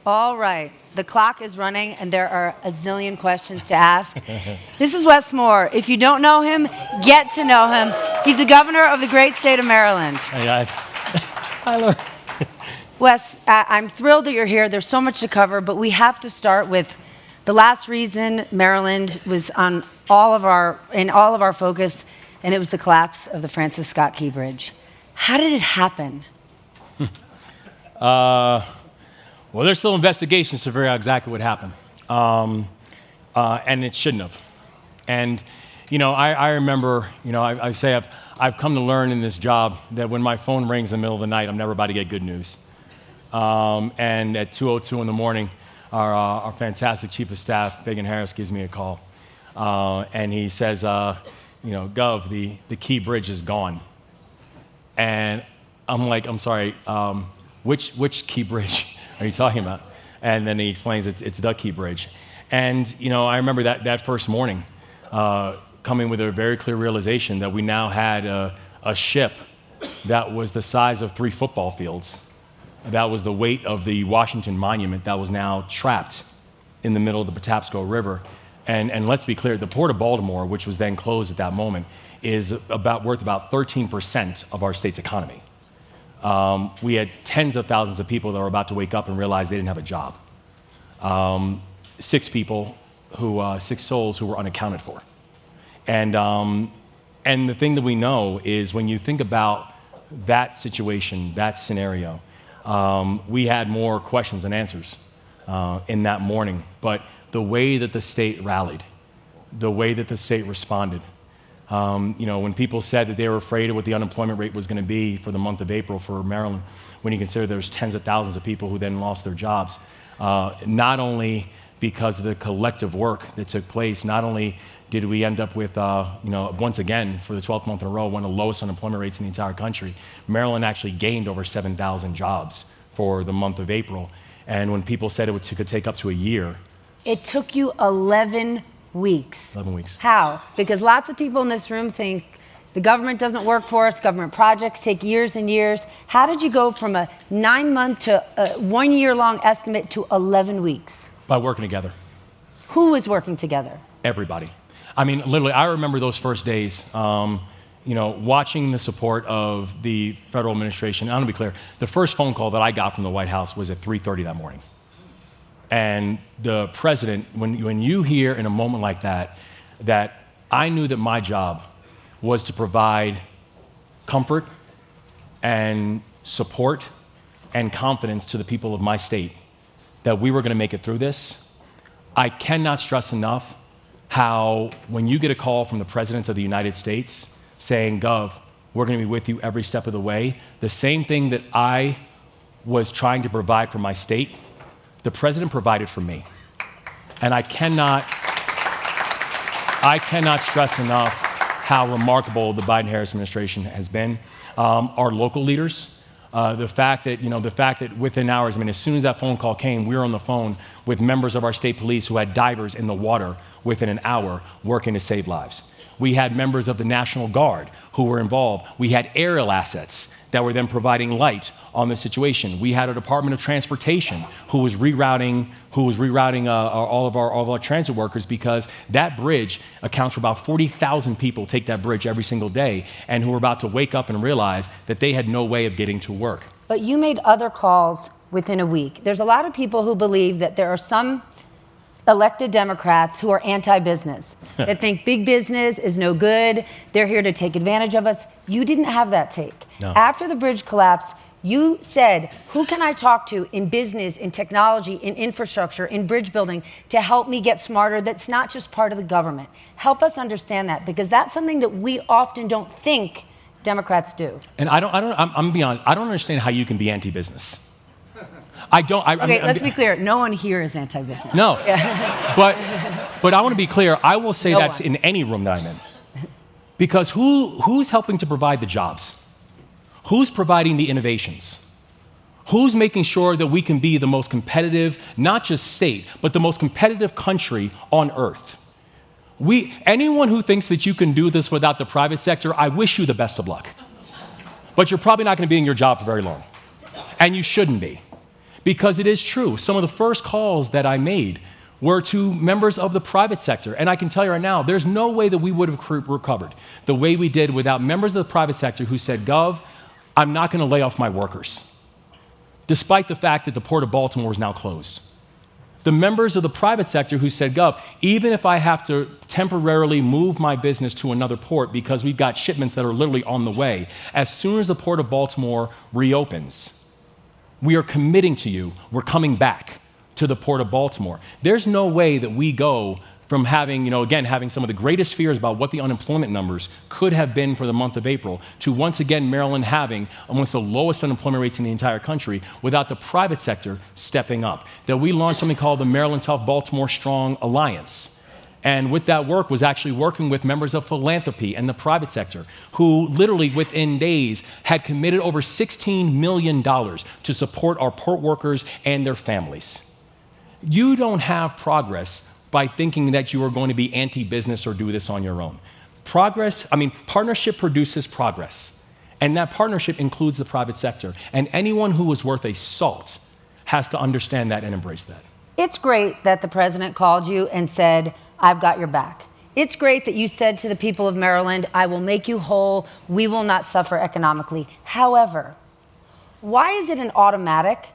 All right. The clock is running, and there are a zillion questions to ask. This is Wes Moore. If you don't know him, get to know him. He's the governor of the great state of Maryland. Hey, guys. Hi, Laura. Wes, I'm thrilled that you're here. There's so much to cover, but we have to start with the last reason Maryland was on all of our focus, and it was the collapse of the Francis Scott Key Bridge. How did it happen? Well, there's still investigations to figure out exactly what happened, and it shouldn't have. And I remember, I say I've come to learn in this job that when my phone rings in the middle of the night, I'm never about to get good news. And at 2:02 in the morning, our fantastic chief of staff, Fagan Harris, gives me a call, and he says, Gov, the Key Bridge is gone. And I'm like, I'm sorry, which Key Bridge are you talking about? And then he explains it's the Key Bridge. And I remember that first morning coming with a very clear realization that we now had a ship that was the size of 3 football fields. That was the weight of the Washington Monument that was now trapped in the middle of the Patapsco River. And let's be clear, the Port of Baltimore, which was then closed at that moment, is worth about 13% of our state's economy. We had tens of thousands of people that were about to wake up and realize they didn't have a job. 6 souls who were unaccounted for. And the thing that we know is when you think about that situation, that scenario, we had more questions than answers in that morning. But the way that the state rallied, the way that the state responded, when people said that they were afraid of what the unemployment rate was going to be for the month of April for Maryland, when you consider there's tens of thousands of people who then lost their jobs, not only because of the collective work that took place, not only did we end up with, once again, for the 12th month in a row, one of the lowest unemployment rates in the entire country, Maryland actually gained over 7,000 jobs for the month of April. And when people said it could take up to a year. It took you 11 weeks. 11 weeks. How? Because lots of people in this room think the government doesn't work for us, government projects take years and years. How did you go from a 9-month to a 1-year-long estimate to 11 weeks? By working together. Who was working together? Everybody. I mean, literally, I remember those first days, watching the support of the federal administration. I want to be clear, the first phone call that I got from the White House was at 3:30 that morning. And the president, when you hear in a moment like that I knew that my job was to provide comfort and support and confidence to the people of my state that we were going to make it through this. I cannot stress enough how when you get a call from the presidents of the United States saying, Gov, we're going to be with you every step of the way, the same thing that I was trying to provide for my state, the president provided for me. And I cannot stress enough how remarkable the Biden-Harris administration has been. Our local leaders, the fact that within hours, as soon as that phone call came, we were on the phone with members of our state police who had divers in the water within an hour working to save lives. We had members of the National Guard who were involved. We had aerial assets that were then providing light on the situation. We had a Department of Transportation who was rerouting all of our transit workers, because that bridge accounts for about 40,000 people take that bridge every single day, and who were about to wake up and realize that they had no way of getting to work. But you made other calls within a week. There's a lot of people who believe that there are some elected Democrats who are anti-business, that think big business is no good, they're here to take advantage of us. You didn't have that take. No. After the bridge collapsed, you said, who can I talk to in business, in technology, in infrastructure, in bridge building to help me get smarter that's not just part of the government? Help us understand that, because that's something that we often don't think Democrats do. And I'm gonna be honest, I don't understand how you can be anti-business. Let's be clear. No one here is anti-business. No, Yeah. but I want to be clear. I will say No that one. in any room that I'm in, because who's helping to provide the jobs? Who's providing the innovations? Who's making sure that we can be the most competitive, not just state, but the most competitive country on earth? Anyone who thinks that you can do this without the private sector, I wish you the best of luck. But you're probably not going to be in your job for very long, and you shouldn't be. because it is true. Some of the first calls that I made were to members of the private sector. And I can tell you right now, there's no way that we would have recovered the way we did without members of the private sector who said, Gov, I'm not going to lay off my workers, despite the fact that the Port of Baltimore is now closed. The members of the private sector who said, Gov, even if I have to temporarily move my business to another port because we've got shipments that are literally on the way, as soon as the Port of Baltimore reopens, we are committing to you, we're coming back to the Port of Baltimore. There's no way that we go from having, again, having some of the greatest fears about what the unemployment numbers could have been for the month of April, to once again Maryland having amongst the lowest unemployment rates in the entire country without the private sector stepping up. That we launched something called the Maryland Tough Baltimore Strong Alliance. And with that work was actually working with members of philanthropy and the private sector who literally within days had committed over $16 million to support our port workers and their families. You don't have progress by thinking that you are going to be anti-business or do this on your own. Partnership produces progress. And that partnership includes the private sector. And anyone who is worth a salt has to understand that and embrace that. It's great that the president called you and said, I've got your back. It's great that you said to the people of Maryland, I will make you whole, we will not suffer economically. However, why is it an automatic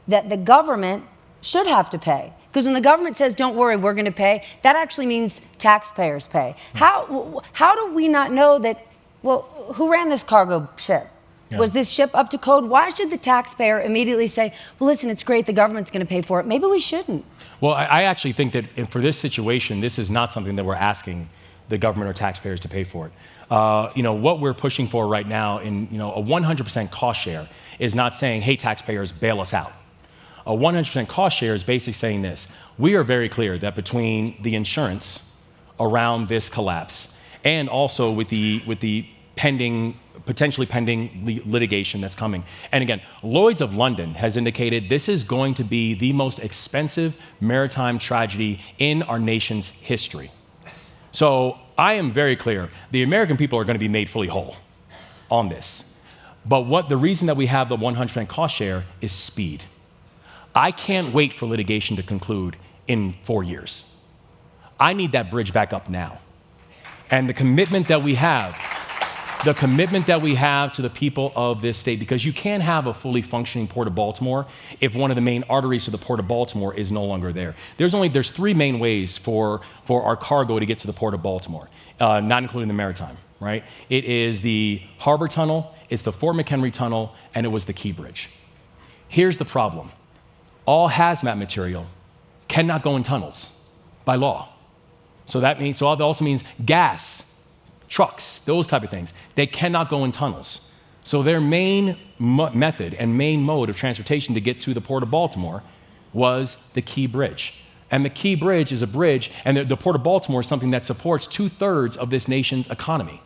that the government should have to pay? Because when the government says, don't worry, we're going to pay, that actually means taxpayers pay. How do we not know that, well, who ran this cargo ship? Yeah. Was this ship up to code? Why should the taxpayer immediately say, well, listen, it's great, the government's going to pay for it. Maybe we shouldn't. Well, I actually think that for this situation, this is not something that we're asking the government or taxpayers to pay for it. What we're pushing for right now in a 100% cost share is not saying, hey, taxpayers, bail us out. A 100% cost share is basically saying this. We are very clear that between the insurance around this collapse and also with the potentially pending litigation that's coming. And again, Lloyd's of London has indicated this is going to be the most expensive maritime tragedy in our nation's history. So I am very clear, the American people are going to be made fully whole on this. But the reason that we have the 100% cost share is speed. I can't wait for litigation to conclude in 4 years. I need that bridge back up now. And the commitment that we have to the people of this state, because you can't have a fully functioning Port of Baltimore if one of the main arteries to the Port of Baltimore is no longer there. There's three main ways for our cargo to get to the Port of Baltimore, not including the maritime, right? It is the Harbor Tunnel, it's the Fort McHenry Tunnel, and it was the Key Bridge. Here's the problem. All hazmat material cannot go in tunnels by law. So that also means gas, trucks, those type of things. They cannot go in tunnels. So their main method and main mode of transportation to get to the Port of Baltimore was the Key Bridge. And the Key Bridge is a bridge, and the Port of Baltimore is something that supports 2/3 of this nation's economy.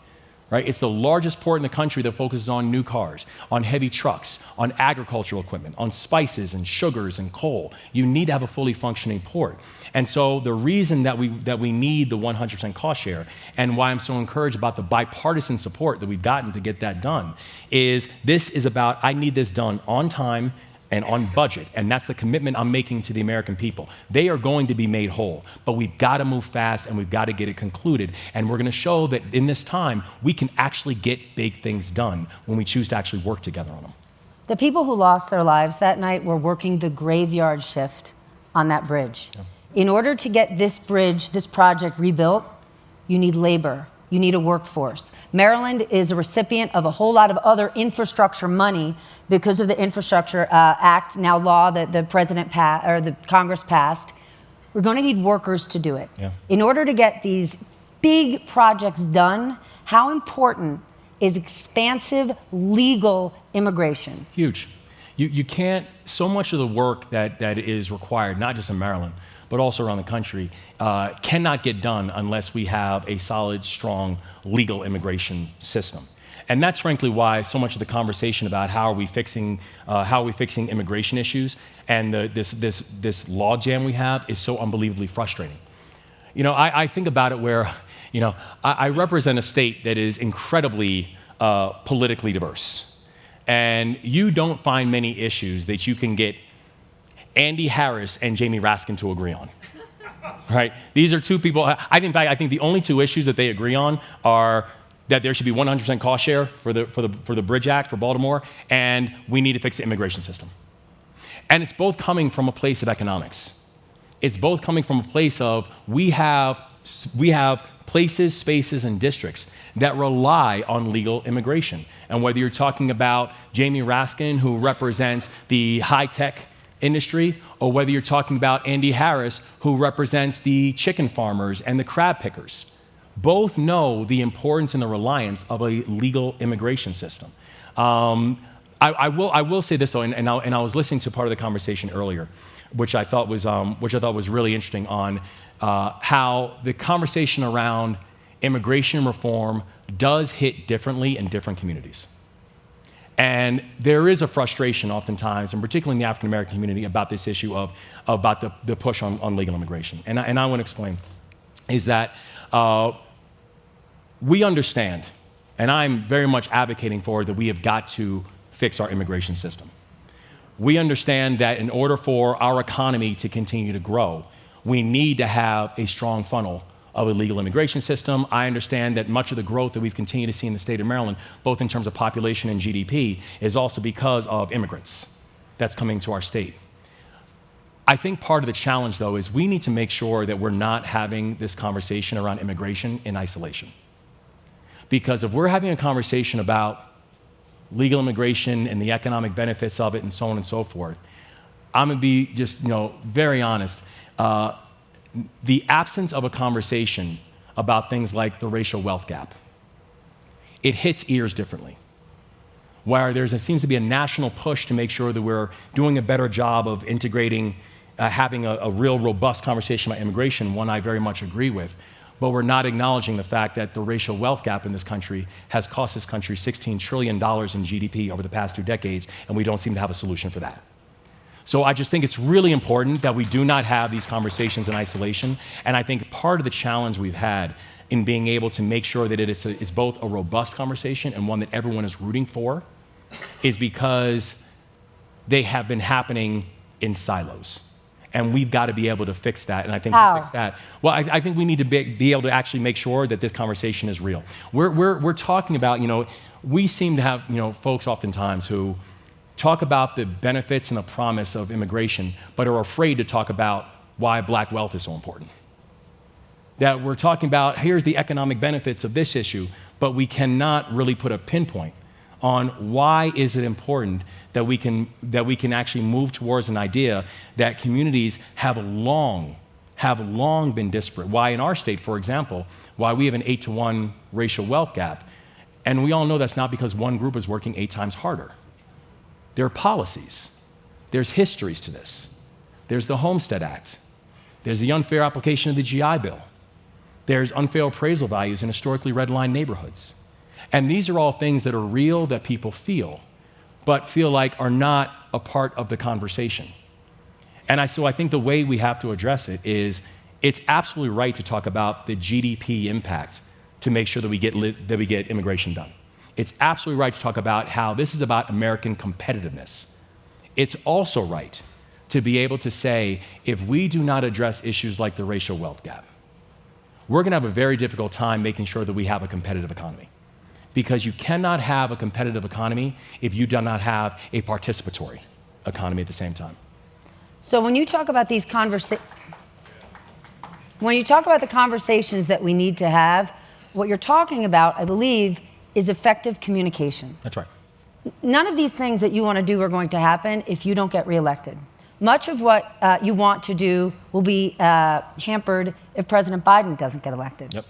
Right? It's the largest port in the country that focuses on new cars, on heavy trucks, on agricultural equipment, on spices and sugars and coal. You need to have a fully functioning port. And so the reason that we need the 100% cost share, and why I'm so encouraged about the bipartisan support that we've gotten to get that done, is this is about, I need this done on time and on budget, and that's the commitment I'm making to the American people. They are going to be made whole, but we've got to move fast and we've got to get it concluded, and we're going to show that in this time, we can actually get big things done when we choose to actually work together on them. The people who lost their lives that night were working the graveyard shift on that bridge. Yeah. In order to get this bridge, this project rebuilt, you need labor. You need a workforce. Maryland is a recipient of a whole lot of other infrastructure money because of the Infrastructure Act, now law that the the Congress passed. We're going to need workers to do it. Yeah. In order to get these big projects done, how important is expansive legal immigration? Huge. You can't, so much of the work that is required, not just in Maryland, but also around the country, cannot get done unless we have a solid, strong legal immigration system. And that's frankly why so much of the conversation about how are we fixing immigration issues and this log jam we have is so unbelievably frustrating. I think about it where, I represent a state that is incredibly politically diverse. And you don't find many issues that you can get Andy Harris and Jamie Raskin to agree on. Right? These are two people, I think the only two issues that they agree on are that there should be 100% cost share for the Bridge Act for Baltimore, and we need to fix the immigration system. And it's both coming from a place of economics. It's both coming from a place of we have places, spaces, and districts that rely on legal immigration. And whether you're talking about Jamie Raskin, who represents the high-tech industry, or whether you're talking about Andy Harris, who represents the chicken farmers and the crab pickers, both know the importance and the reliance of a legal immigration system. I will say this though, and I was listening to part of the conversation earlier, which I thought was really interesting on how the conversation around immigration reform does hit differently in different communities. And there is a frustration oftentimes, and particularly in the African American community, about this issue about the push on legal immigration. And I want to explain is that we understand, and I'm very much advocating for that we have got to fix our immigration system. We understand that in order for our economy to continue to grow, we need to have a strong funnel of a legal immigration system. I understand that much of the growth that we've continued to see in the state of Maryland, both in terms of population and GDP, is also because of immigrants that's coming to our state. I think part of the challenge, though, is we need to make sure that we're not having this conversation around immigration in isolation. Because if we're having a conversation about legal immigration and the economic benefits of it and so on and so forth, I'm going to be just very honest. The absence of a conversation about things like the racial wealth gap, it hits ears differently. Where there seems to be a national push to make sure that we're doing a better job of integrating, having a real robust conversation about immigration, one I very much agree with, but we're not acknowledging the fact that the racial wealth gap in this country has cost this country $16 trillion in GDP over the past 2 decades, and we don't seem to have a solution for that. So I just think it's really important that we do not have these conversations in isolation, and I think part of the challenge we've had in being able to make sure that it's both a robust conversation and one that everyone is rooting for is because they have been happening in silos. And we've got to be able to fix that. And I think to fix that, well, I think we need to be able to actually make sure that this conversation is real. We're talking about, we seem to have, folks oftentimes who talk about the benefits and the promise of immigration, but are afraid to talk about why black wealth is so important. That we're talking about, here's the economic benefits of this issue, but we cannot really put a pinpoint on why is it important that we can actually move towards an idea that communities have long been disparate. Why in our state, for example, why we have an 8-to-1 racial wealth gap, and we all know that's not because one group is working 8 times harder. There are policies. There's histories to this. There's the Homestead Act. There's the unfair application of the GI Bill. There's unfair appraisal values in historically redlined neighborhoods. And these are all things that are real, that people feel, but feel like are not a part of the conversation. And so I think the way we have to address it is it's absolutely right to talk about the GDP impact to make sure that we get immigration done. It's absolutely right to talk about how this is about American competitiveness. It's also right to be able to say, if we do not address issues like the racial wealth gap, we're going to have a very difficult time making sure that we have a competitive economy. Because you cannot have a competitive economy if you do not have a participatory economy at the same time. So when you talk about these the conversations that we need to have, what you're talking about, I believe, is effective communication. That's right. None of these things that you want to do are going to happen if you don't get reelected. Much of what you want to do will be hampered if President Biden doesn't get elected. Yep.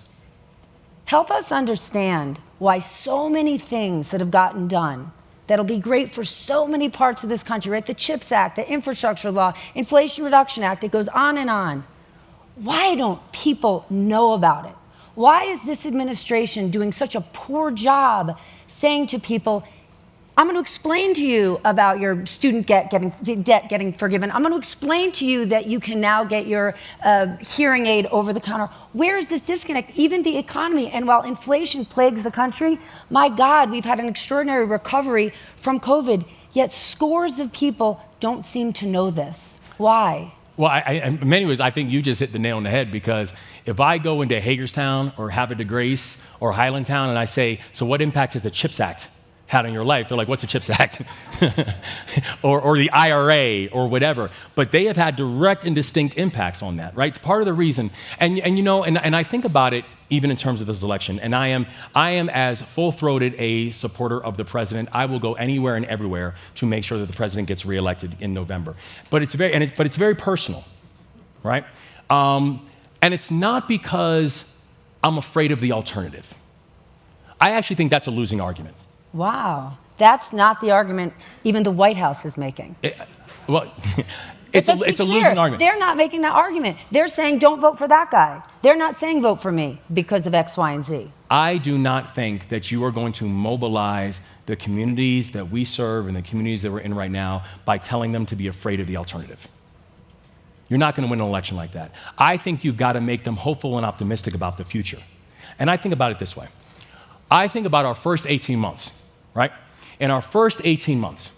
Help us understand why so many things that have gotten done that'll be great for so many parts of this country, right? The CHIPS Act, the Infrastructure Law, Inflation Reduction Act, it goes on and on. Why don't people know about it? Why is this administration doing such a poor job saying to people, I'm going to explain to you about your student debt getting forgiven. I'm going to explain to you that you can now get your hearing aid over the counter. Where is this disconnect? Even the economy, and while inflation plagues the country, my God, we've had an extraordinary recovery from COVID, yet scores of people don't seem to know this. Why? Well, in many ways, I think you just hit the nail on the head, because if I go into Hagerstown or Havre de Grace or Highlandtown and I say, so what impact has the CHIPS Act had on your life? They're like, what's the CHIPS Act? or the IRA or whatever. But they have had direct and distinct impacts on that, right? Part of the reason, and I think about it even in terms of this election, and I am as full-throated a supporter of the president. I will go anywhere and everywhere to make sure that the president gets reelected in November. But it's very personal, right? And it's not because I'm afraid of the alternative. I actually think that's a losing argument. Wow. That's not the argument even the White House is making. It's a losing argument. They're not making that argument. They're saying, don't vote for that guy. They're not saying vote for me because of X, Y, and Z. I do not think that you are going to mobilize the communities that we serve and the communities that we're in right now by telling them to be afraid of the alternative. You're not going to win an election like that. I think you've got to make them hopeful and optimistic about the future. And I think about it this way. I think about our first 18 months, right? In our first 18 months,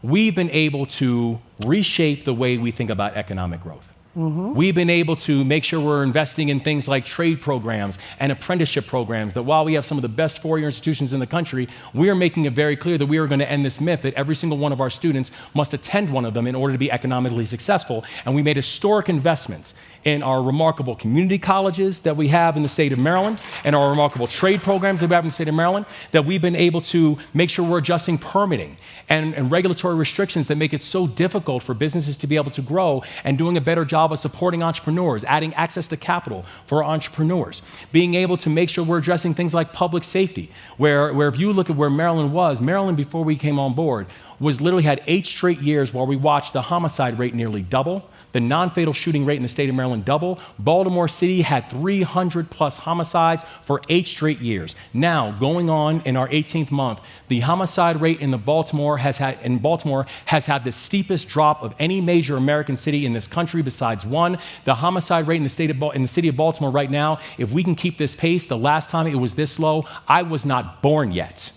we've been able to reshape the way we think about economic growth. We've been able to make sure we're investing in things like trade programs and apprenticeship programs, that while we have some of the best four-year institutions in the country, we are making it very clear that we are going to end this myth that every single one of our students must attend one of them in order to be economically successful. And we made historic investments in our remarkable community colleges that we have in the state of Maryland, and our remarkable trade programs that we have in the state of Maryland, that we've been able to make sure we're adjusting permitting and regulatory restrictions that make it so difficult for businesses to be able to grow, and doing a better job of supporting entrepreneurs, adding access to capital for entrepreneurs, being able to make sure we're addressing things like public safety, where if you look at where Maryland was, Maryland before we came on board was literally had 8 straight years where we watched the homicide rate nearly double, the non-fatal shooting rate in the state of Maryland double. Baltimore City had 300 plus homicides for 8 straight years. Now, going on in our 18th month, the homicide rate in Baltimore has had the steepest drop of any major American city in this country besides one. The homicide rate in the city of Baltimore right now, if we can keep this pace, the last time it was this low, I was not born yet,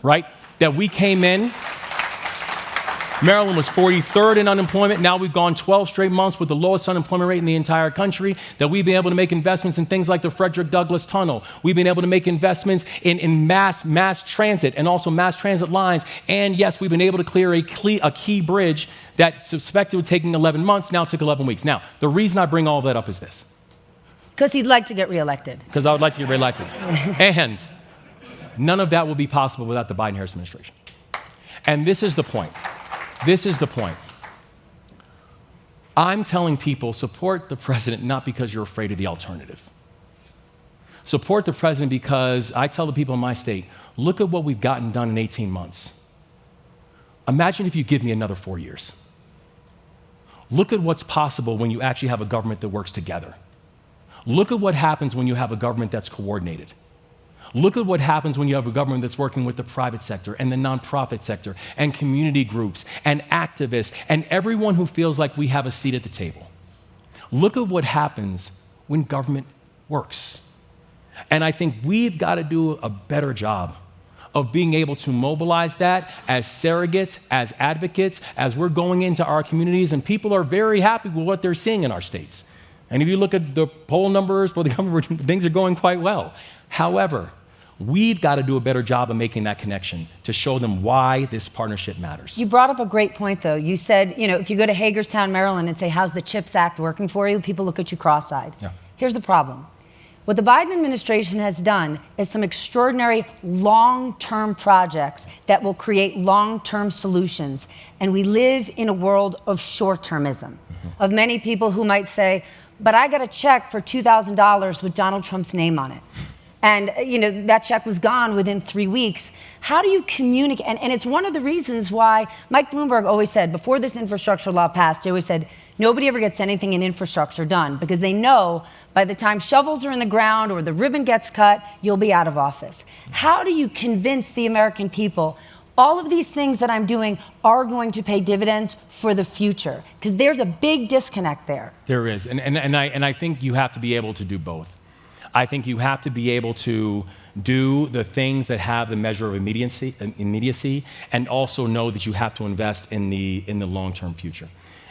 right? That we came in, Maryland was 43rd in unemployment. Now we've gone 12 straight months with the lowest unemployment rate in the entire country. That we've been able to make investments in things like the Frederick Douglass Tunnel. We've been able to make investments in mass transit and also mass transit lines. And yes, we've been able to clear a key bridge that suspected was taking 11 months, now took 11 weeks. Now, the reason I bring all that up is this. Because he'd like to get reelected. Because I would like to get reelected. And none of that will be possible without the Biden-Harris administration. And this is the point. This is the point. I'm telling people, support the president not because you're afraid of the alternative. Support the president because I tell the people in my state, look at what we've gotten done in 18 months. Imagine if you give me another 4 years. Look at what's possible when you actually have a government that works together. Look at what happens when you have a government that's coordinated. Look at what happens when you have a government that's working with the private sector and the nonprofit sector and community groups and activists and everyone who feels like we have a seat at the table. Look at what happens when government works. And I think we've got to do a better job of being able to mobilize that as surrogates, as advocates, as we're going into our communities, and people are very happy with what they're seeing in our states. And if you look at the poll numbers for the government, things are going quite well. However, we've got to do a better job of making that connection to show them why this partnership matters. You brought up a great point, though. You said, if you go to Hagerstown, Maryland, and say, how's the CHIPS Act working for you? People look at you cross-eyed. Yeah. Here's the problem. What the Biden administration has done is some extraordinary long-term projects that will create long-term solutions. And we live in a world of short-termism, of many people who might say, but I got a check for $2,000 with Donald Trump's name on it. And that check was gone within 3 weeks. How do you communicate? And it's one of the reasons why Mike Bloomberg always said, before this infrastructure law passed, he always said, nobody ever gets anything in infrastructure done, because they know by the time shovels are in the ground or the ribbon gets cut, you'll be out of office. How do you convince the American people all of these things that I'm doing are going to pay dividends for the future? Because there's a big disconnect there. There is. And I think you have to be able to do both. I think you have to be able to do the things that have the measure of immediacy and also know that you have to invest in the long-term future.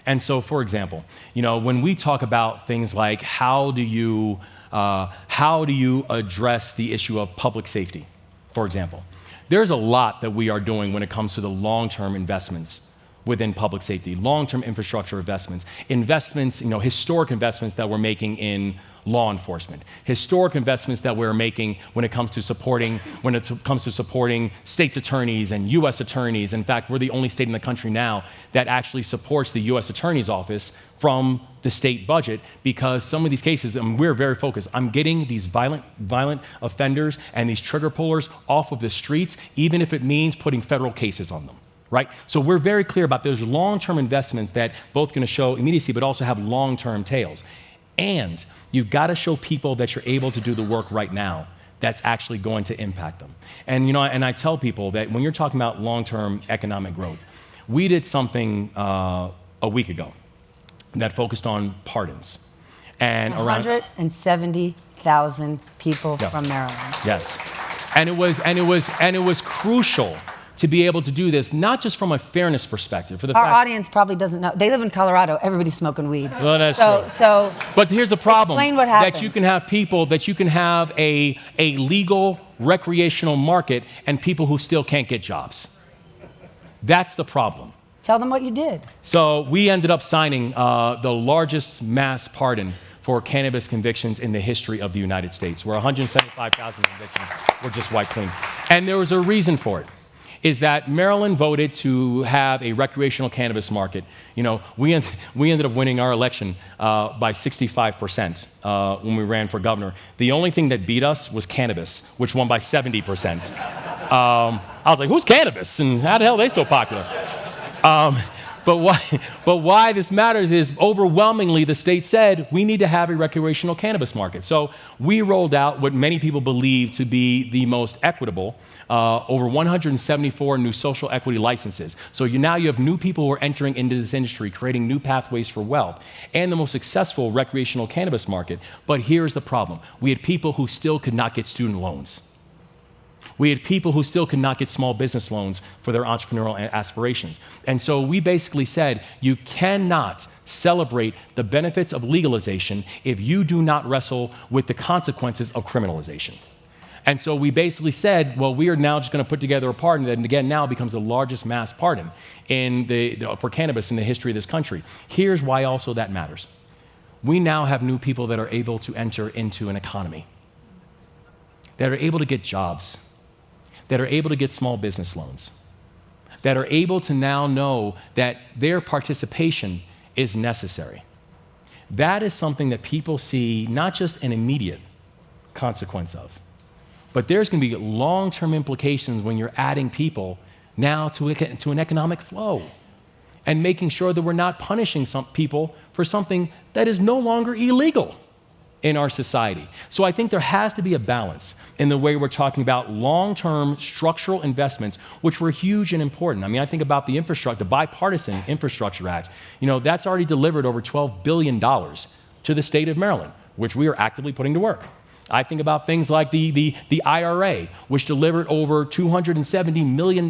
And so, for example, when we talk about things like how do you address the issue of public safety, for example, there's a lot that we are doing when it comes to the long-term investments within public safety, long-term infrastructure investments, historic investments that we're making in law enforcement, historic investments that we're making when it comes to supporting states' attorneys and U.S. attorneys. In fact, we're the only state in the country now that actually supports the U.S. Attorney's Office from the state budget, because some of these cases, and we're very focused on getting these violent offenders and these trigger pullers off of the streets, even if it means putting federal cases on them. Right? So we're very clear about those long-term investments that both going to show immediacy but also have long-term tails. And you've got to show people that you're able to do the work right now that's actually going to impact them. And and I tell people that when you're talking about long-term economic growth, we did something a week ago that focused on pardons. And 170,000 people from Maryland. Yes. And it was crucial to be able to do this, not just from a fairness perspective. Our audience probably doesn't know. They live in Colorado. Everybody's smoking weed. Well, that's true. But here's the problem. Explain what happens. That you can have a legal recreational market and people who still can't get jobs. That's the problem. Tell them what you did. So we ended up signing the largest mass pardon for cannabis convictions in the history of the United States, where 175,000 convictions were just wiped clean. And there was a reason for it. Is that Maryland voted to have a recreational cannabis market. We ended up winning our election by 65% when we ran for governor. The only thing that beat us was cannabis, which won by 70%. I was like, who's cannabis? And how the hell are they so popular? But why this matters is overwhelmingly the state said we need to have a recreational cannabis market. So we rolled out what many people believe to be the most equitable, over 174 new social equity licenses. So now you have new people who are entering into this industry, creating new pathways for wealth, and the most successful recreational cannabis market. But here's the problem. We had people who still could not get student loans. We had people who still could not get small business loans for their entrepreneurial aspirations. And so we basically said, you cannot celebrate the benefits of legalization if you do not wrestle with the consequences of criminalization. And so we basically said, well, we are now just going to put together a pardon that, again, now becomes the largest mass pardon for cannabis in the history of this country. Here's why also that matters. We now have new people that are able to enter into an economy, that are able to get jobs, that are able to get small business loans, that are able to now know that their participation is necessary. That is something that people see not just an immediate consequence of, but there's going to be long-term implications when you're adding people now to an economic flow and making sure that we're not punishing some people for something that is no longer illegal in our society. So I think there has to be a balance in the way we're talking about long-term structural investments, which were huge and important. I mean, I think about the Bipartisan Infrastructure Act. That's already delivered over $12 billion to the state of Maryland, which we are actively putting to work. I think about things like the IRA, which delivered over $270 million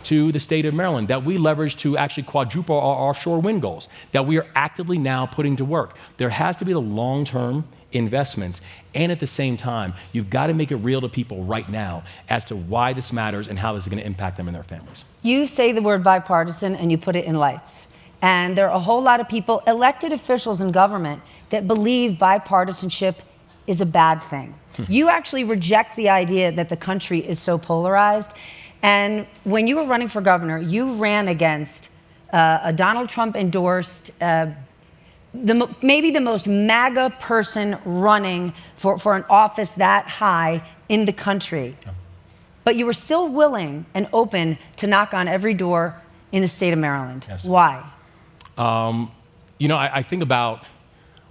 to the state of Maryland that we leveraged to actually quadruple our offshore wind goals that we are actively now putting to work. There has to be the long-term investments, and at the same time, you've got to make it real to people right now as to why this matters and how this is going to impact them and their families. You say the word bipartisan and you put it in lights. And there are a whole lot of people, elected officials in government, that believe bipartisanship is a bad thing. You actually reject the idea that the country is so polarized. And when you were running for governor, you ran against a Donald Trump endorsed, maybe the most MAGA person running for an office that high in the country. Yeah. But you were still willing and open to knock on every door in the state of Maryland. Yes. Why? I think about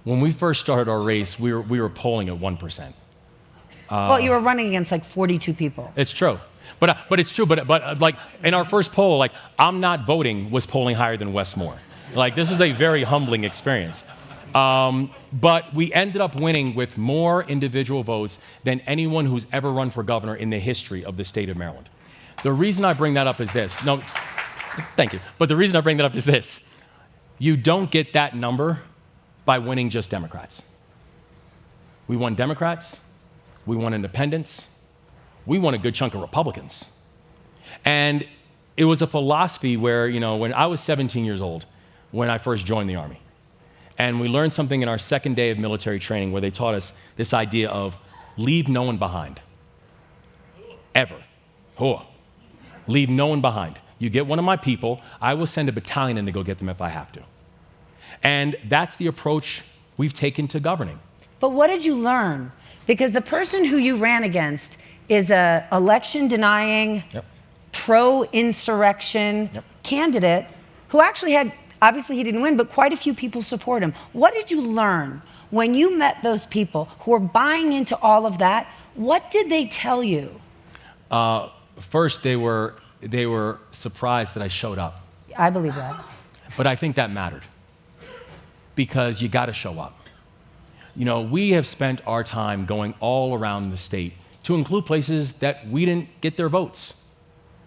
when we first started our race, we were polling at 1%. Well, you were running against like 42 people. It's true. But it's true. But like in our first poll, like I'm not voting was polling higher than Wes Moore. Like this was a very humbling experience. But we ended up winning with more individual votes than anyone who's ever run for governor in the history of the state of Maryland. The reason I bring that up is this. No, thank you. But the reason I bring that up is this. You don't get that number by winning just Democrats. We won Democrats, we won independents, we won a good chunk of Republicans. And it was a philosophy where, when I was 17 years old, when I first joined the Army, and we learned something in our second day of military training where they taught us this idea of leave no one behind. Ever. Leave no one behind. You get one of my people, I will send a battalion in to go get them if I have to. And that's the approach we've taken to governing. But what did you learn? Because the person who you ran against is an election-denying, pro-insurrection candidate who actually had, obviously he didn't win, but quite a few people support him. What did you learn when you met those people who were buying into all of that? What did they tell you? First, they were surprised that I showed up. I believe that. But I think that mattered because you got to show up. We have spent our time going all around the state to include places that we didn't get their votes.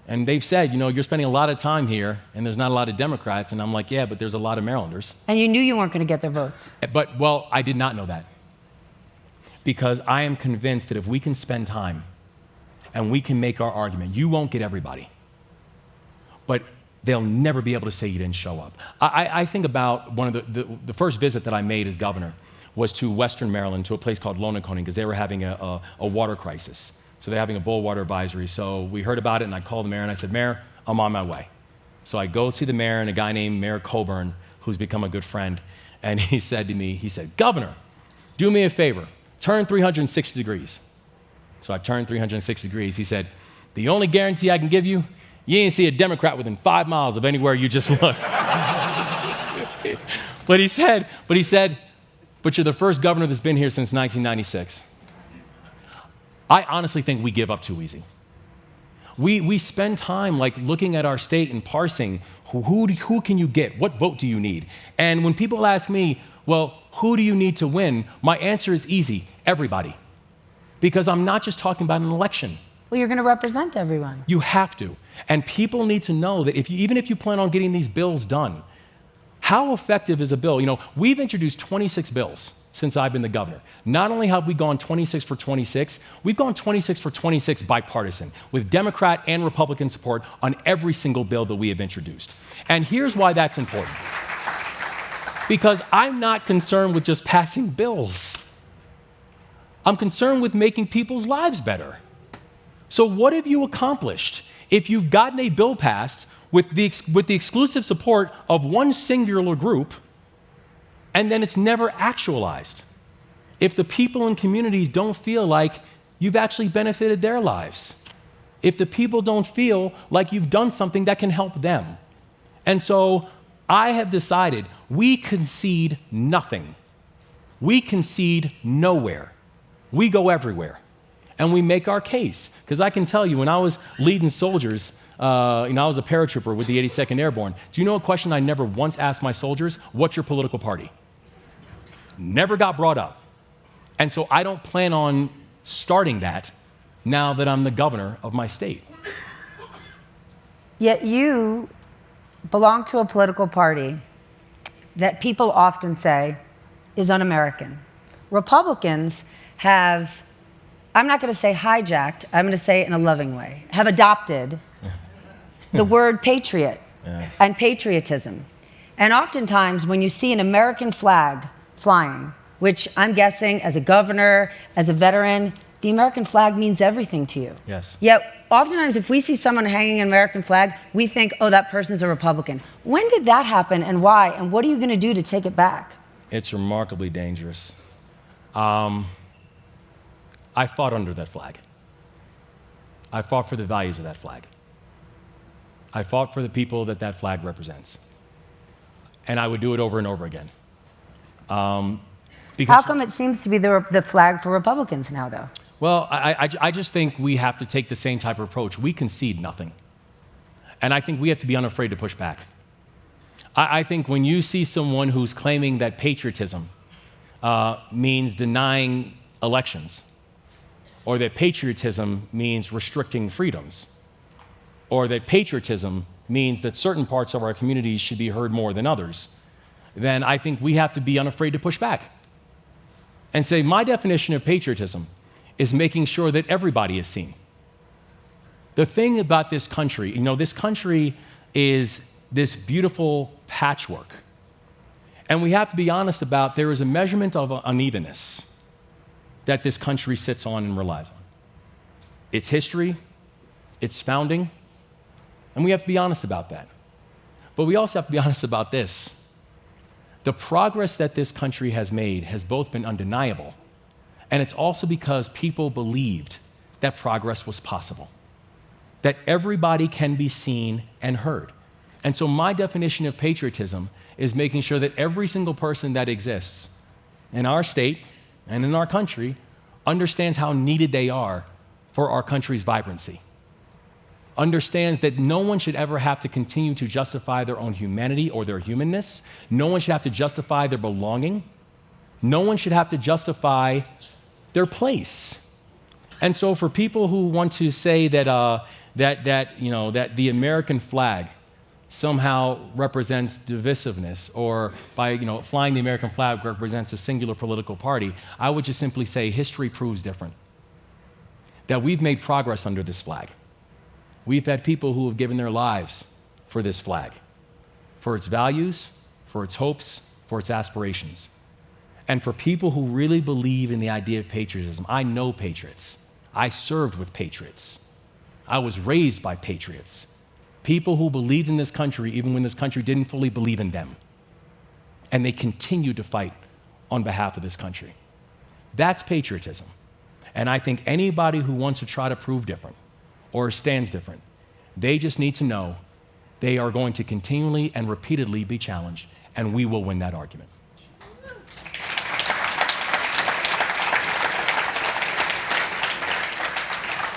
And they've said, you're spending a lot of time here and there's not a lot of Democrats. And I'm like, yeah, but there's a lot of Marylanders. And you knew you weren't going to get their votes. But, well, I did not know that. Because I am convinced that if we can spend time and we can make our argument, you won't get everybody. But they'll never be able to say you didn't show up. I think about one of the first visit that I made as governor was to Western Maryland, to a place called Lonaconee, because they were having a water crisis. So they're having a boil water advisory. So we heard about it, and I called the mayor, and I said, Mayor, I'm on my way. So I go see the mayor and a guy named Mayor Coburn, who's become a good friend, and he said to me, Governor, do me a favor, turn 360 degrees. So I turned 360 degrees. He said, the only guarantee I can give you, you ain't see a Democrat within 5 miles of anywhere you just looked. But he said, but you're the first governor that's been here since 1996. I honestly think we give up too easy. We spend time looking at our state and parsing who can you get? What vote do you need? And when people ask me, well, who do you need to win? My answer is easy, everybody. Because I'm not just talking about an election. Well, you're going to represent everyone. You have to. And people need to know that even if you plan on getting these bills done, how effective is a bill? We've introduced 26 bills since I've been the governor. Not only have we gone 26 for 26, we've gone 26 for 26 bipartisan, with Democrat and Republican support on every single bill that we have introduced. And here's why that's important. Because I'm not concerned with just passing bills. I'm concerned with making people's lives better. So what have you accomplished if you've gotten a bill passed with the exclusive support of one singular group, and then it's never actualized? If the people in communities don't feel like you've actually benefited their lives, if the people don't feel like you've done something that can help them. And so I have decided we concede nothing. We concede nowhere. We go everywhere. And we make our case. Because I can tell you, when I was leading soldiers, I was a paratrooper with the 82nd Airborne. Do you know a question I never once asked my soldiers? What's your political party? Never got brought up. And so I don't plan on starting that now that I'm the governor of my state. Yet you belong to a political party that people often say is un-American. Republicans have, I'm not going to say hijacked, I'm going to say it in a loving way, have adopted the word patriot and patriotism. And oftentimes when you see an American flag flying, which I'm guessing as a governor, as a veteran, the American flag means everything to you. Yes. Yet oftentimes if we see someone hanging an American flag, we think, oh, that person's a Republican. When did that happen and why? And what are you going to do to take it back? It's remarkably dangerous. I fought under that flag. I fought for the values of that flag. I fought for the people that that flag represents. And I would do it over and over again. How come it seems to be the flag for Republicans now, though? Well, I just think we have to take the same type of approach. We concede nothing. And I think we have to be unafraid to push back. I think when you see someone who's claiming that patriotism means denying elections, or that patriotism means restricting freedoms, or that patriotism means that certain parts of our communities should be heard more than others, then I think we have to be unafraid to push back and say, my definition of patriotism is making sure that everybody is seen. The thing about this country, this country is this beautiful patchwork. And we have to be honest about there is a measurement of unevenness that this country sits on and relies on. Its history, its founding, and we have to be honest about that. But we also have to be honest about this. The progress that this country has made has both been undeniable, and it's also because people believed that progress was possible, that everybody can be seen and heard. And so my definition of patriotism is making sure that every single person that exists in our state and in our country understands how needed they are for our country's vibrancy, understands that no one should ever have to continue to justify their own humanity or their humanness. No one should have to justify their belonging. No one should have to justify their place. And so for people who want to say that that the American flag somehow represents divisiveness, or by flying the American flag represents a singular political party, I would just simply say history proves different. That we've made progress under this flag. We've had people who have given their lives for this flag, for its values, for its hopes, for its aspirations. And for people who really believe in the idea of patriotism, I know patriots. I served with patriots. I was raised by patriots. People who believed in this country even when this country didn't fully believe in them. And they continue to fight on behalf of this country. That's patriotism. And I think anybody who wants to try to prove different or stands different, they just need to know they are going to continually and repeatedly be challenged, and we will win that argument.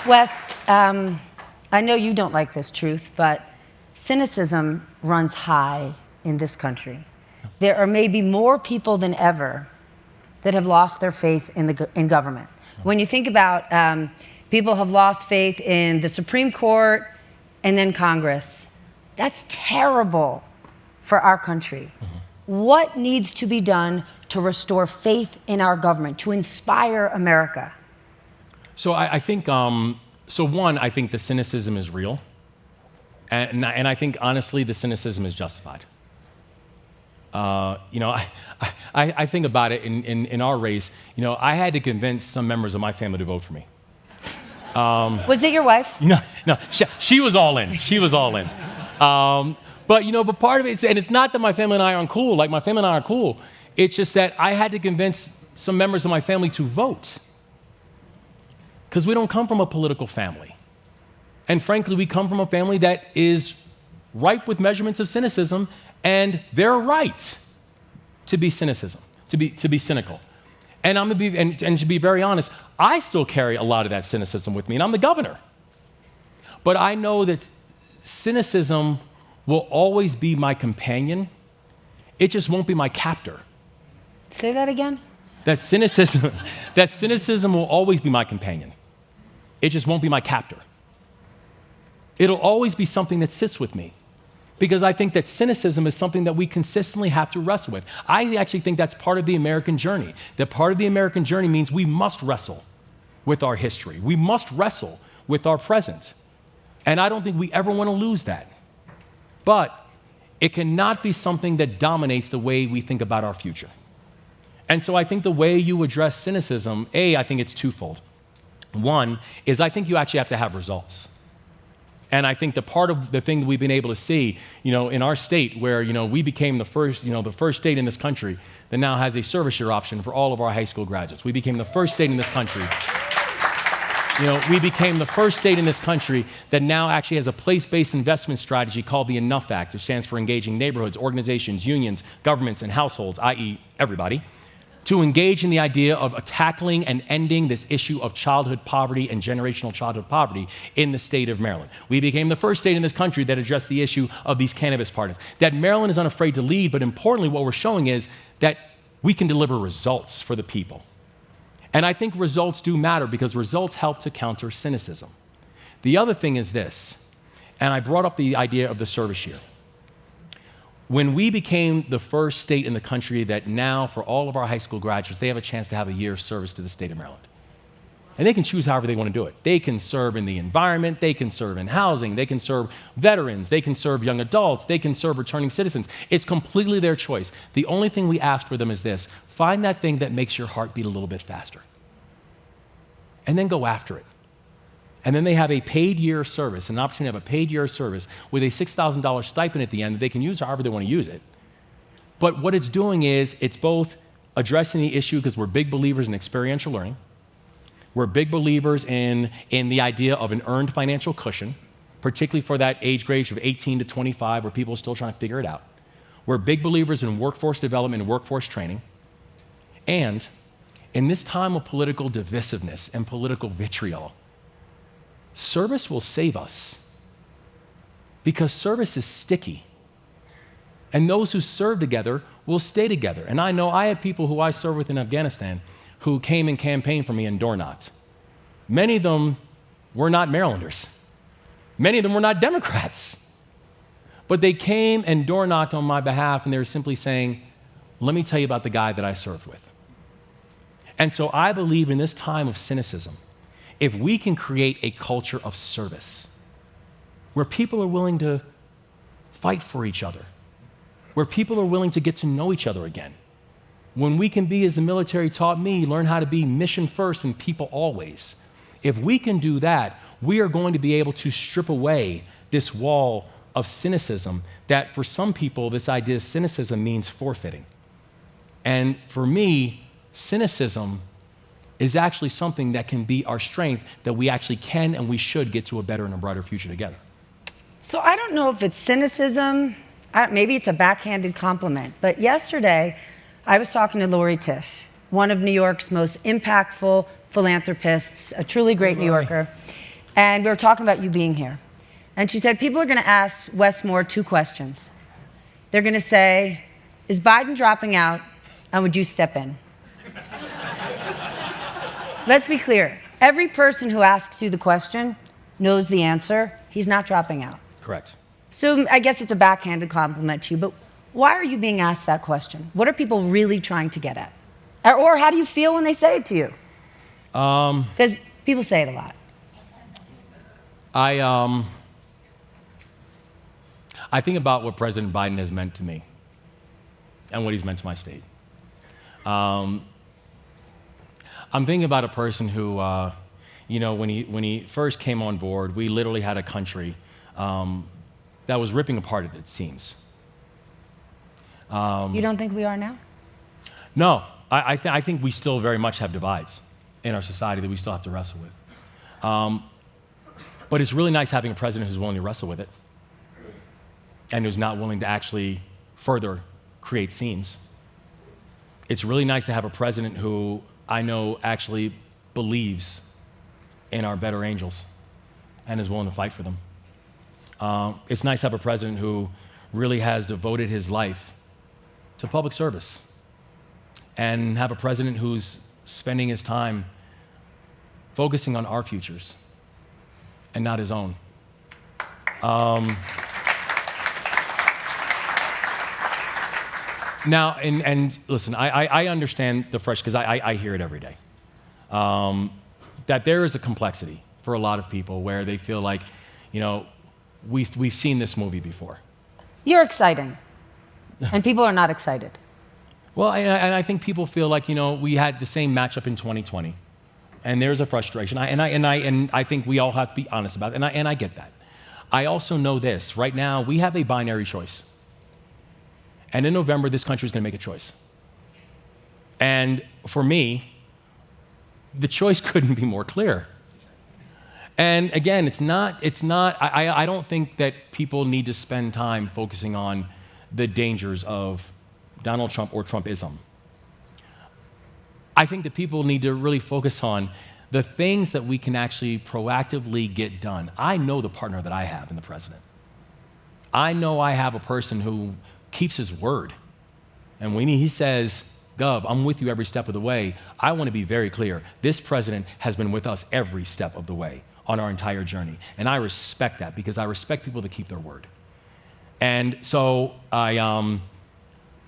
Wes, I know you don't like this truth, but cynicism runs high in this country. There are maybe more people than ever that have lost their faith in government. When you think about people have lost faith in the Supreme Court and then Congress, that's terrible for our country. What needs to be done to restore faith in our government, to inspire America? So I think, one, I think the cynicism is real. And I think, honestly, the cynicism is justified. I think about it in our race. I had to convince some members of my family to vote for me. Was it your wife? No, she was all in. She was all in. But part of it, and it's not that my family and I aren't cool. Like, my family and I are cool. It's just that I had to convince some members of my family to vote. Because we don't come from a political family. And frankly, we come from a family that is ripe with measurements of cynicism, and they're right to be cynical. And I'm gonna be, and to be very honest, I still carry a lot of that cynicism with me, and I'm the governor. But I know that cynicism will always be my companion. It just won't be my captor. Say that again? That cynicism will always be my companion. It just won't be my captor. It'll always be something that sits with me, because I think that cynicism is something that we consistently have to wrestle with. I actually think that's part of the American journey. That part of the American journey means we must wrestle with our history. We must wrestle with our present. And I don't think we ever want to lose that. But it cannot be something that dominates the way we think about our future. And so I think the way you address cynicism, I think it's twofold. One is I think you actually have to have results. And I think the part of the thing that we've been able to see, in our state, where we became the first state in this country that now has a service year option for all of our high school graduates. We became the first state in this country. We became the first state in this country that now actually has a place-based investment strategy called the Enough Act. It stands for engaging neighborhoods, organizations, unions, governments, and households, i.e. everybody, to engage in the idea of tackling and ending this issue of childhood poverty and generational childhood poverty in the state of Maryland. We became the first state in this country that addressed the issue of these cannabis pardons. That Maryland is unafraid to lead, but importantly, what we're showing is that we can deliver results for the people. And I think results do matter, because results help to counter cynicism. The other thing is this, and I brought up the idea of the service year. When we became the first state in the country that now, for all of our high school graduates, they have a chance to have a year of service to the state of Maryland. And they can choose however they want to do it. They can serve in the environment, they can serve in housing, they can serve veterans, they can serve young adults, they can serve returning citizens. It's completely their choice. The only thing we ask for them is this: find that thing that makes your heart beat a little bit faster. And then go after it. And then they have a paid year of service, an opportunity to have a paid year of service with a $6,000 stipend at the end that they can use however they want to use it. But what it's doing is it's both addressing the issue, because we're big believers in experiential learning. We're big believers in the idea of an earned financial cushion, particularly for that age grade of 18 to 25 where people are still trying to figure it out. We're big believers in workforce development and workforce training. And in this time of political divisiveness and political vitriol, service will save us, because service is sticky. And those who serve together will stay together. And I know I had people who I served with in Afghanistan who came and campaigned for me and door knocked. Many of them were not Marylanders. Many of them were not Democrats. But they came and door knocked on my behalf, and they were simply saying, let me tell you about the guy that I served with. And so I believe in this time of cynicism, if we can create a culture of service where people are willing to fight for each other, where people are willing to get to know each other again, when we can be, as the military taught me, learn how to be mission first and people always. If we can do that, we are going to be able to strip away this wall of cynicism that for some people, this idea of cynicism means forfeiting. And for me, cynicism is actually something that can be our strength, that we actually can and we should get to a better and a brighter future together. So I don't know if it's cynicism, maybe it's a backhanded compliment, but yesterday I was talking to Lori Tisch, one of New York's most impactful philanthropists, a truly great New Yorker, and we were talking about you being here. And she said, people are going to ask Wes Moore 2 questions. They're going to say, is Biden dropping out, and would you step in? Let's be clear. Every person who asks you the question knows the answer. He's not dropping out. Correct. So I guess it's a backhanded compliment to you, but why are you being asked that question? What are people really trying to get at? Or how do you feel when they say it to you? Because people say it a lot. I think about what President Biden has meant to me and what he's meant to my state. I'm thinking about a person who, when he first came on board, we literally had a country that was ripping apart at its seams. You don't think we are now? No, I think we still very much have divides in our society that we still have to wrestle with. But it's really nice having a president who's willing to wrestle with it and who's not willing to actually further create seams. It's really nice to have a president who I know actually believes in our better angels and is willing to fight for them. It's nice to have a president who really has devoted his life to public service and have a president who's spending his time focusing on our futures and not his own. Now, and listen, I understand the fresh, because I hear it every day, that there is a complexity for a lot of people where they feel like, we've seen this movie before. You're exciting, and people are not excited. Well, and I think people feel like, we had the same matchup in 2020, and there's a frustration. And I think we all have to be honest about it, and I get that. I also know this: right now we have a binary choice, and in November this country is going to make a choice. And for me, the choice couldn't be more clear. And again, I don't think that people need to spend time focusing on the dangers of Donald Trump or Trumpism. I think that people need to really focus on the things that we can actually proactively get done. I know the partner that I have in the president. I know I have a person who keeps his word. And when he says, Gov, I'm with you every step of the way, I want to be very clear. This president has been with us every step of the way on our entire journey. And I respect that, because I respect people that keep their word. And so I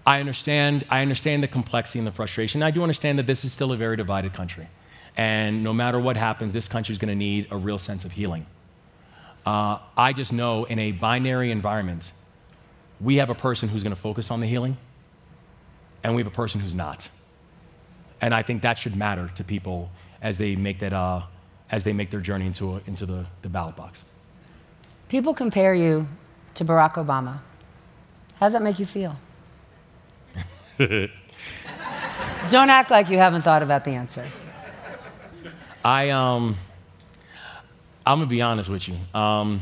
understand the complexity and the frustration. I do understand that this is still a very divided country. And no matter what happens, this country is going to need a real sense of healing. I just know in a binary environment, we have a person who's going to focus on the healing, and we have a person who's not. And I think that should matter to people as they make that, as they make their journey into the ballot box. People compare you to Barack Obama. How does that make you feel? Don't act like you haven't thought about the answer. I'm gonna be honest with you. I'm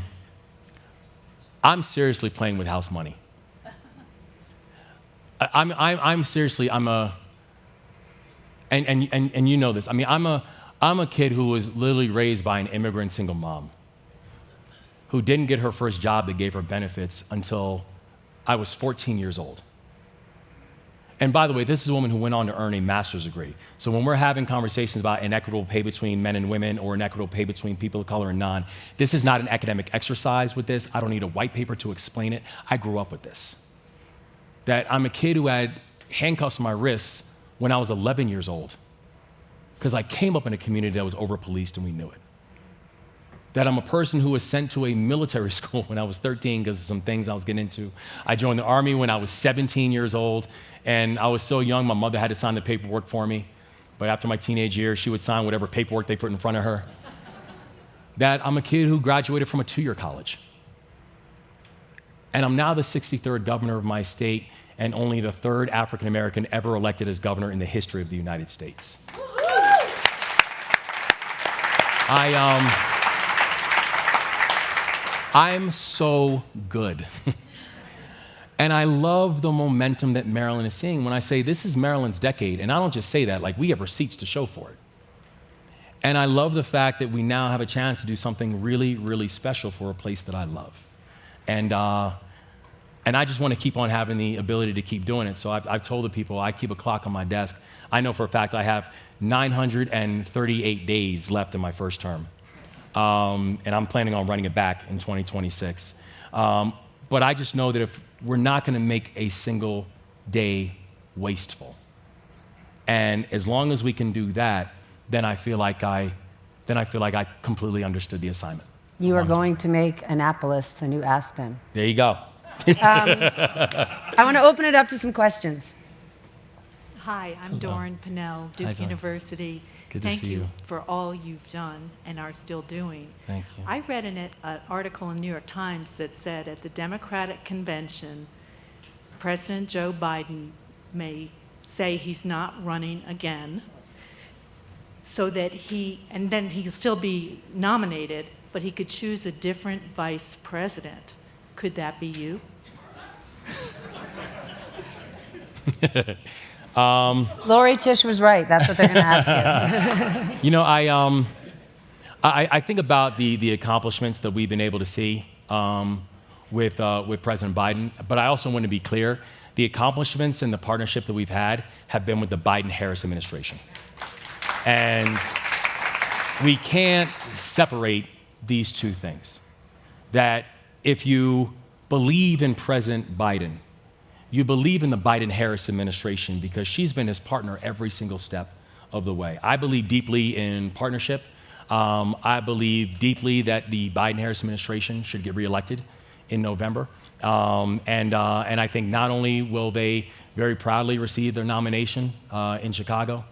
seriously playing with house money. I'm seriously, and you know this. I mean, I'm a kid who was literally raised by an immigrant single mom who didn't get her first job that gave her benefits until I was 14 years old. And by the way, this is a woman who went on to earn a master's degree. So when we're having conversations about inequitable pay between men and women or inequitable pay between people of color and non, this is not an academic exercise with this. I don't need a white paper to explain it. I grew up with this. That I'm a kid who had handcuffs on my wrists when I was 11 years old because I came up in a community that was over-policed and we knew it. That I'm a person who was sent to a military school when I was 13 because of some things I was getting into. I joined the Army when I was 17 years old, and I was so young, my mother had to sign the paperwork for me. But after my teenage years, she would sign whatever paperwork they put in front of her. That I'm a kid who graduated from a 2-year college. And I'm now the 63rd governor of my state and only the 3rd African American ever elected as governor in the history of the United States. I'm so good. And I love the momentum that Maryland is seeing when I say this is Maryland's decade. And I don't just say that, like we have receipts to show for it. And I love the fact that we now have a chance to do something really, really special for a place that I love. And I just want to keep on having the ability to keep doing it. So I've told the people, I keep a clock on my desk. I know for a fact I have 938 days left in my first term. And I'm planning on running it back in 2026. But I just know that if we're not going to make a single day wasteful, and as long as we can do that, then I feel like I completely understood the assignment. You are going to make Annapolis the new Aspen. There you go. I want to open it up to some questions. Hi, I'm Doran Pinnell, Duke University. Good to see you. For all you've done and are still doing. Thank you. I read an article in the New York Times that said at the Democratic Convention, President Joe Biden may say he's not running again, so that and then he'll still be nominated, but he could choose a different vice president. Could that be you? Lori Tisch was right. That's what they're going to ask you. You know, I think about the accomplishments that we've been able to see with President Biden, but I also want to be clear, the accomplishments and the partnership that we've had have been with the Biden-Harris administration. And we can't separate these two things. That if you believe in President Biden, you believe in the Biden-Harris administration because she's been his partner every single step of the way. I believe deeply in partnership. I believe deeply that the Biden-Harris administration should get reelected in November. And I think not only will they very proudly receive their nomination in Chicago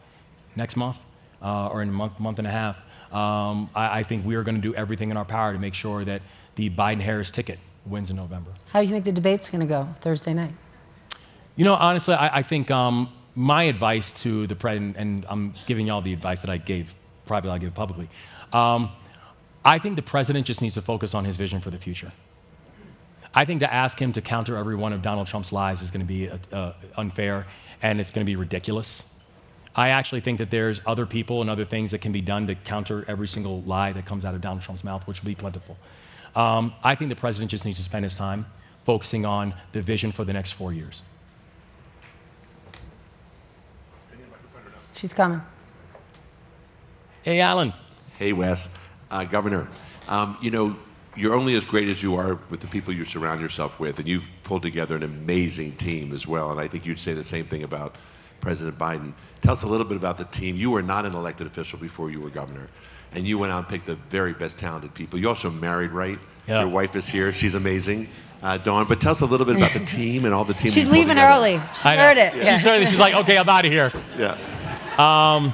next month or in a month and a half, I think we are going to do everything in our power to make sure that the Biden-Harris ticket wins in November. How do you think the debate's going to go Thursday night? You know, honestly, I think my advice to the president, and I'm giving y'all the advice that I gave privately, I'll give publicly. I think the president just needs to focus on his vision for the future. I think to ask him to counter every one of Donald Trump's lies is going to be unfair, and it's going to be ridiculous. I actually think that there's other people and other things that can be done to counter every single lie that comes out of Donald Trump's mouth, which will be plentiful. I think the president just needs to spend his time focusing on the vision for the next 4 years. She's coming. Hey, Alan. Hey, Wes. Governor, you know, you're only as great as you are with the people you surround yourself with, and you've pulled together an amazing team as well, and I think you'd say the same thing about President Biden. Tell us a little bit about the team. You were not an elected official before you were governor, and you went out and picked the very best talented people. You also married, right? Yeah. Your wife is here. She's amazing, Dawn. But tell us a little bit about the team and all the team. She's leaving early. She heard it. Yeah. She's like, okay, I'm out of here. Yeah.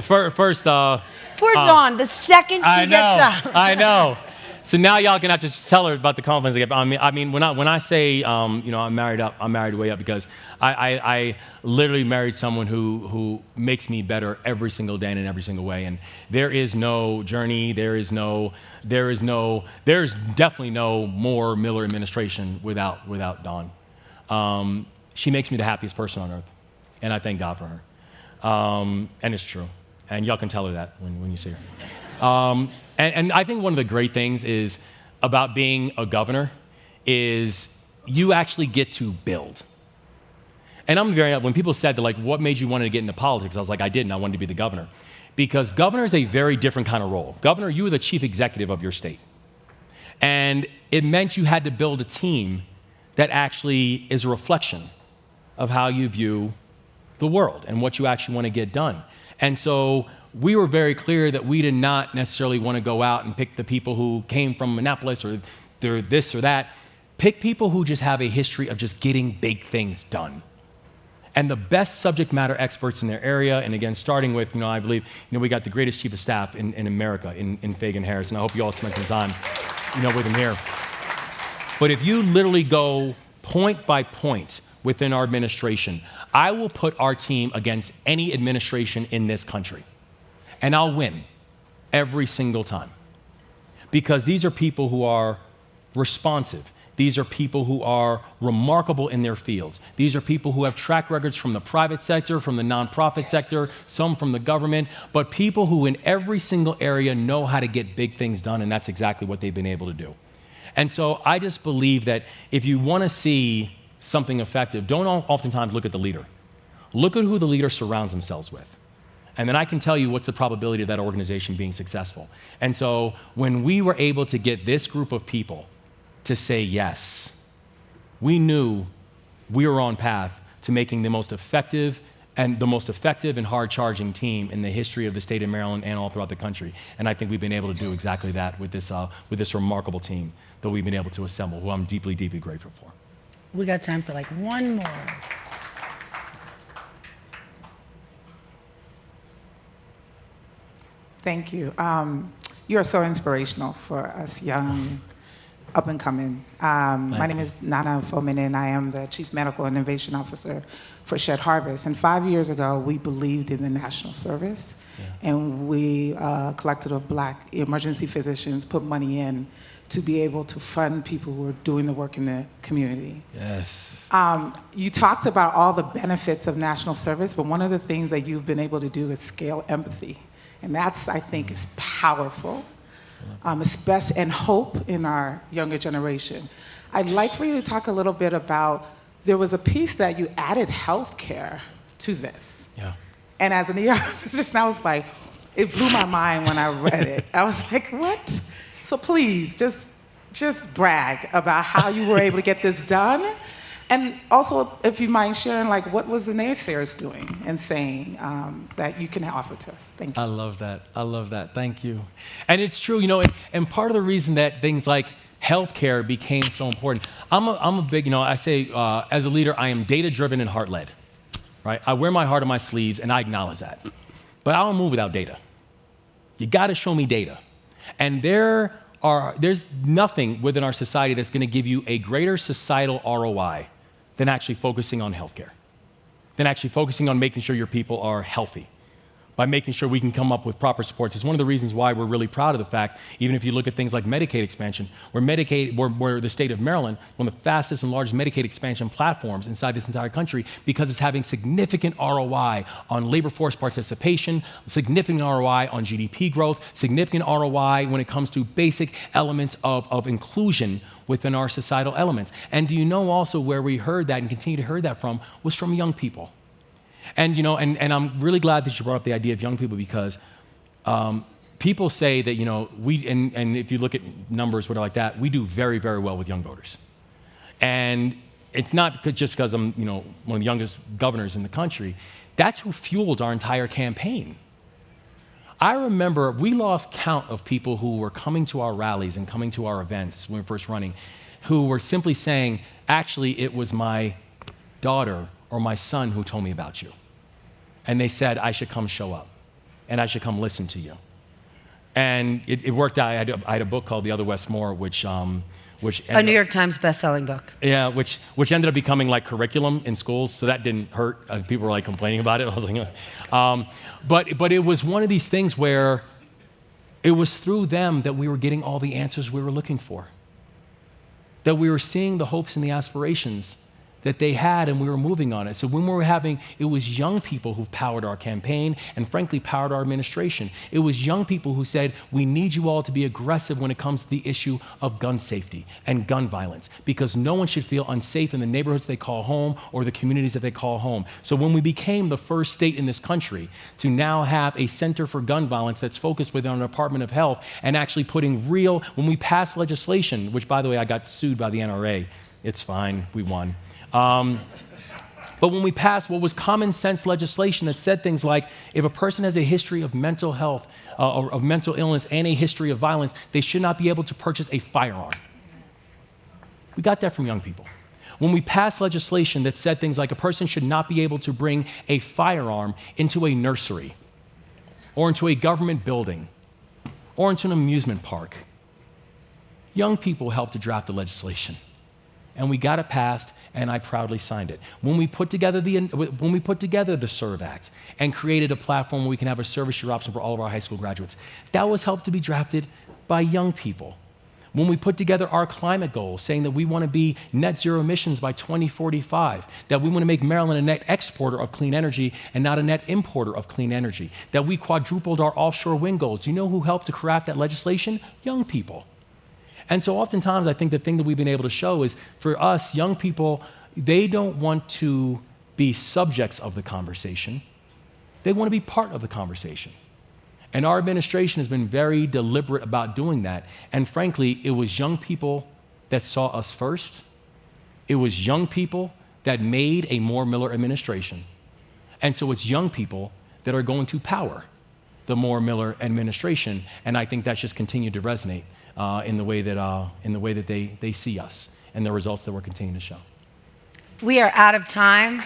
First, Poor Dawn, the second she gets out. I know. So now y'all gonna have to tell her about the confidence I get. I mean, when I say, I'm married way up because I literally married someone who makes me better every single day and in every single way. And there is no journey. There's definitely no more Miller administration without Dawn. She makes me the happiest person on earth, and I thank God for her. And it's true. And y'all can tell her that when you see her. And I think one of the great things is about being a governor is you actually get to build. And when people said that, like, what made you want to get into politics? I was like, I didn't. I wanted to be the governor. Because governor is a very different kind of role. Governor, you were the chief executive of your state. And it meant you had to build a team that actually is a reflection of how you view the world and what you actually want to get done. And so we were very clear that we did not necessarily want to go out and pick the people who came from Minneapolis or they're this or that. Pick people who just have a history of just getting big things done. And the best subject matter experts in their area, and again, starting with, I believe, we got the greatest chief of staff in America, in Fagan Harris, and I hope you all spent some time, with him here. But if you literally go point by point within our administration, I will put our team against any administration in this country. And I'll win every single time. Because these are people who are responsive. These are people who are remarkable in their fields. These are people who have track records from the private sector, from the nonprofit sector, some from the government, but people who in every single area know how to get big things done, and that's exactly what they've been able to do. And so I just believe that if you want to see something effective, don't oftentimes look at the leader. Look at who the leader surrounds themselves with. And then I can tell you what's the probability of that organization being successful. And so when we were able to get this group of people to say yes, we knew we were on path to making the most effective and hard-charging team in the history of the state of Maryland and all throughout the country. And I think we've been able to do exactly that with this remarkable team that we've been able to assemble, who I'm deeply, deeply grateful for. We got time for like one more. Thank you. You are so inspirational for us young, up and coming. My name is Nana Fomin, I am the Chief Medical Innovation Officer for Shed Harvest. And 5 years ago, we believed in the national service, and we collected of Black emergency physicians, put money in to be able to fund people who are doing the work in the community. Yes. You talked about all the benefits of national service, but one of the things that you've been able to do is scale empathy. And that's, I think, is powerful, especially, and hope in our younger generation. I'd like for you to talk a little bit about, there was a piece that you added healthcare to this. Yeah. And as an ER physician, I was like, it blew my mind when I read it. I was like, what? So please, just brag about how you were able to get this done. And also, if you mind sharing, like, what was the naysayers doing and saying that you can offer to us? Thank you. I love that. Thank you. And it's true, and part of the reason that things like healthcare became so important. I'm a big, I say, as a leader, I am data-driven and heart-led, right? I wear my heart on my sleeves, and I acknowledge that. But I don't move without data. You got to show me data. And there's nothing within our society that's going to give you a greater societal ROI than actually focusing on healthcare, than actually focusing on making sure your people are healthy, by making sure we can come up with proper supports. It's one of the reasons why we're really proud of the fact, even if you look at things like Medicaid expansion, we're the state of Maryland, one of the fastest and largest Medicaid expansion platforms inside this entire country, because it's having significant ROI on labor force participation, significant ROI on GDP growth, significant ROI when it comes to basic elements of inclusion within our societal elements. And do you know also where we heard that and continue to hear that from was from young people. And and I'm really glad that you brought up the idea of young people, because people say that, and if you look at numbers, whatever like that, we do very, very well with young voters. And it's not just because I'm, one of the youngest governors in the country. That's who fueled our entire campaign. I remember we lost count of people who were coming to our rallies and coming to our events when we were first running, who were simply saying, actually, it was my daughter or my son who told me about you. And they said, I should come show up, and I should come listen to you. And it worked out. I had a book called The Other Wes Moore, which a New York Times best-selling book. Yeah, which ended up becoming like curriculum in schools, so that didn't hurt. People were like complaining about it. I was like, but it was one of these things where it was through them that we were getting all the answers we were looking for. That we were seeing the hopes and the aspirations that they had, and we were moving on it. So when we were it was young people who powered our campaign and frankly powered our administration. It was young people who said, we need you all to be aggressive when it comes to the issue of gun safety and gun violence, because no one should feel unsafe in the neighborhoods they call home or the communities that they call home. So when we became the first state in this country to now have a center for gun violence that's focused within our Department of Health and actually putting when we passed legislation, which by the way, I got sued by the NRA. It's fine, we won. But when we passed what was common sense legislation that said things like, if a person has a history of mental health, or of mental illness and a history of violence, they should not be able to purchase a firearm. We got that from young people. When we passed legislation that said things like a person should not be able to bring a firearm into a nursery, or into a government building, or into an amusement park, young people helped to draft the legislation. And we got it passed, and I proudly signed it. When we put together the SERVE Act and created a platform where we can have a service year option for all of our high school graduates, that was helped to be drafted by young people. When we put together our climate goals, saying that we want to be net zero emissions by 2045, that we want to make Maryland a net exporter of clean energy and not a net importer of clean energy, that we quadrupled our offshore wind goals. Do you know who helped to craft that legislation? Young people. And so oftentimes, I think the thing that we've been able to show is, for us, young people, they don't want to be subjects of the conversation. They want to be part of the conversation. And our administration has been very deliberate about doing that. And frankly, it was young people that saw us first. It was young people that made a Moore Miller administration. And so it's young people that are going to power the Moore Miller administration. And I think that's just continued to resonate in the way that they see us and the results that we're continuing to show. We are out of time.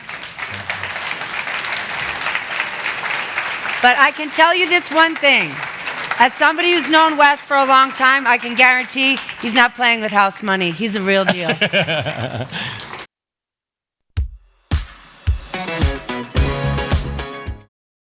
But I can tell you this one thing. As somebody who's known Wes for a long time, I can guarantee he's not playing with house money. He's the real deal.